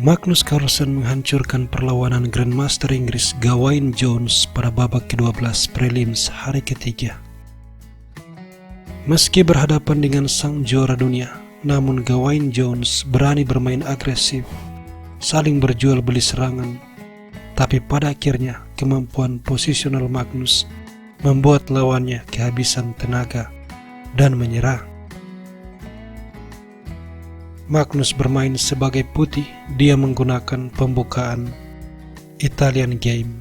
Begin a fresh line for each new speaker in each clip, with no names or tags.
Magnus Carlsen menghancurkan perlawanan Grandmaster Inggris Gawain Jones pada babak ke-12 prelims hari ketiga. Meski berhadapan dengan sang juara dunia, namun Gawain Jones berani bermain agresif, saling berjual beli serangan. Tapi pada akhirnya kemampuan posisional Magnus membuat lawannya kehabisan tenaga dan menyerah. Magnus bermain sebagai putih, dia menggunakan pembukaan Italian Game.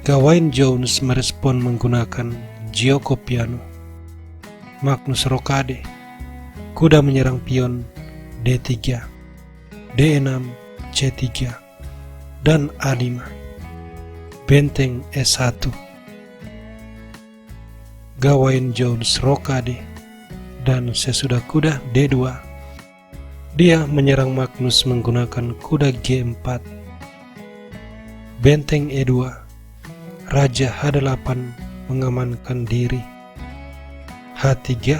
Gawain Jones merespon menggunakan Gioco Piano. Magnus rokade, kuda menyerang pion D3, D6, C3, dan A5, benteng E1. Gawain Jones rokade, dan sesudah kuda D2, dia menyerang Magnus menggunakan kuda G4, benteng E2, raja H8 mengamankan diri, H3,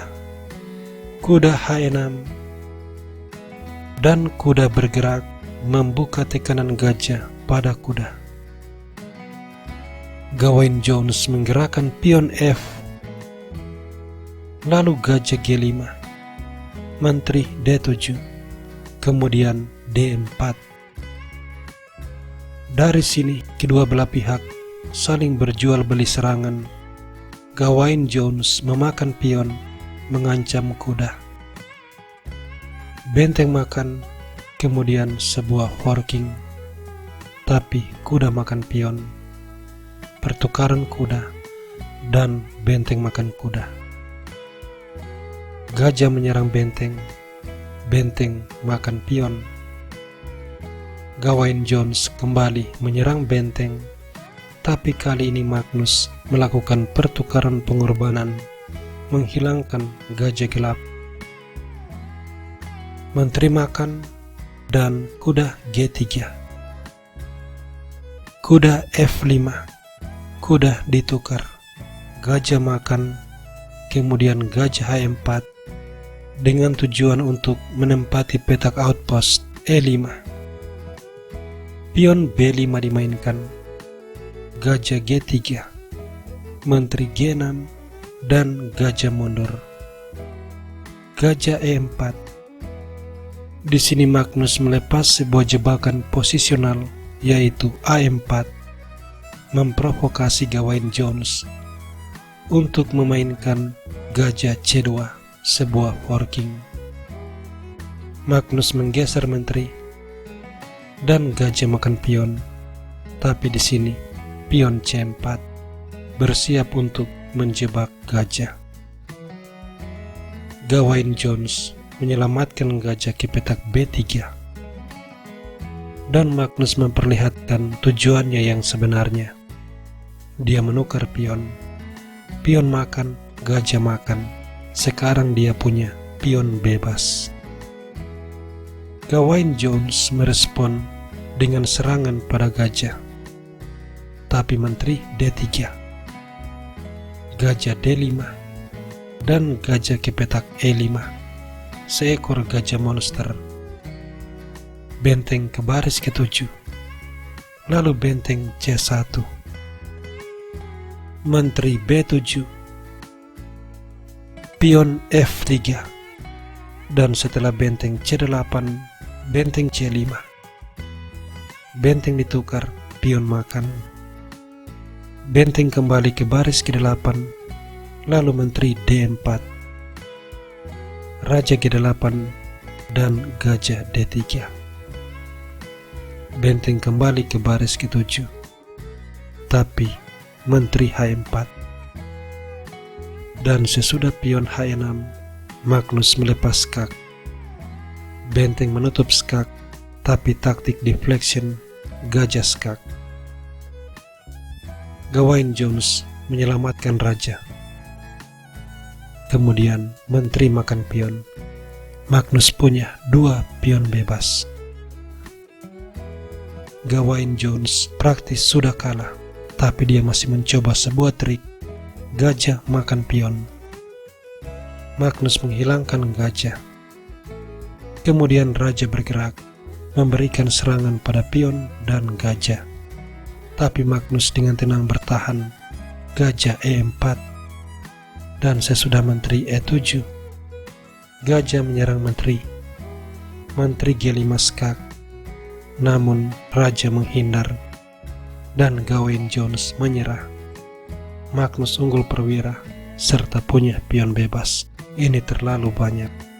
kuda H6, dan kuda bergerak membuka tekanan gajah pada kuda. Gawain Jones menggerakkan pion F, lalu gajah G5, menteri D7, kemudian D4. Dari sini kedua belah pihak saling berjual beli serangan. Gawain Jones memakan pion, mengancam kuda. Benteng makan, kemudian sebuah forking. Tapi kuda makan pion, pertukaran kuda, dan benteng makan kuda. Gajah menyerang benteng, benteng makan pion. Gawain Jones kembali menyerang benteng, tapi kali ini Magnus melakukan pertukaran pengorbanan, menghilangkan gajah gelap. Menteri makan dan kuda G3. Kuda F5, kuda ditukar, gajah makan, kemudian gajah H4, dengan tujuan untuk menempati petak outpost E5. Pion B5 dimainkan, gajah G3, menteri G6, dan gajah mundur. Gajah E4. Di sini Magnus melepas sebuah jebakan posisional, yaitu A4, memprovokasi Gawain Jones untuk memainkan gajah C2, sebuah forking. Magnus menggeser menteri dan gajah makan pion, tapi di sini pion C4 bersiap untuk menjebak gajah. Gawain Jones menyelamatkan gajah ke petak B3, dan Magnus memperlihatkan tujuannya yang sebenarnya. Dia menukar pion, pion makan, gajah makan. Sekarang dia punya pion bebas. Gawain Jones merespon dengan serangan pada gajah, tapi menteri D3, gajah D5, dan gajah ke petak E5, seekor gajah monster. Benteng ke baris ke-7, lalu benteng C1, menteri B7, pion F3, dan setelah benteng C8, benteng C5. Benteng ditukar, pion makan. Benteng kembali ke baris ke-8, lalu menteri D4, raja G8, dan gajah D3. Benteng kembali ke baris ke-7, tapi menteri H4. Dan sesudah pion H6, Magnus melepas skak. Benteng menutup skak, tapi taktik deflection, gajah skak. Gawain Jones menyelamatkan raja. Kemudian menteri makan pion. Magnus punya 2 pion bebas. Gawain Jones praktis sudah kalah, tapi dia masih mencoba sebuah trik, gajah makan pion. Magnus menghilangkan gajah. Kemudian raja bergerak, memberikan serangan pada pion dan gajah. Tapi Magnus dengan tenang bertahan. Gajah E4 dan sesudah menteri E7, gajah menyerang menteri. Menteri G5 skak, namun raja menghindar dan Gawain Jones menyerah. Magnus unggul perwira serta punya pion bebas. Ini terlalu banyak.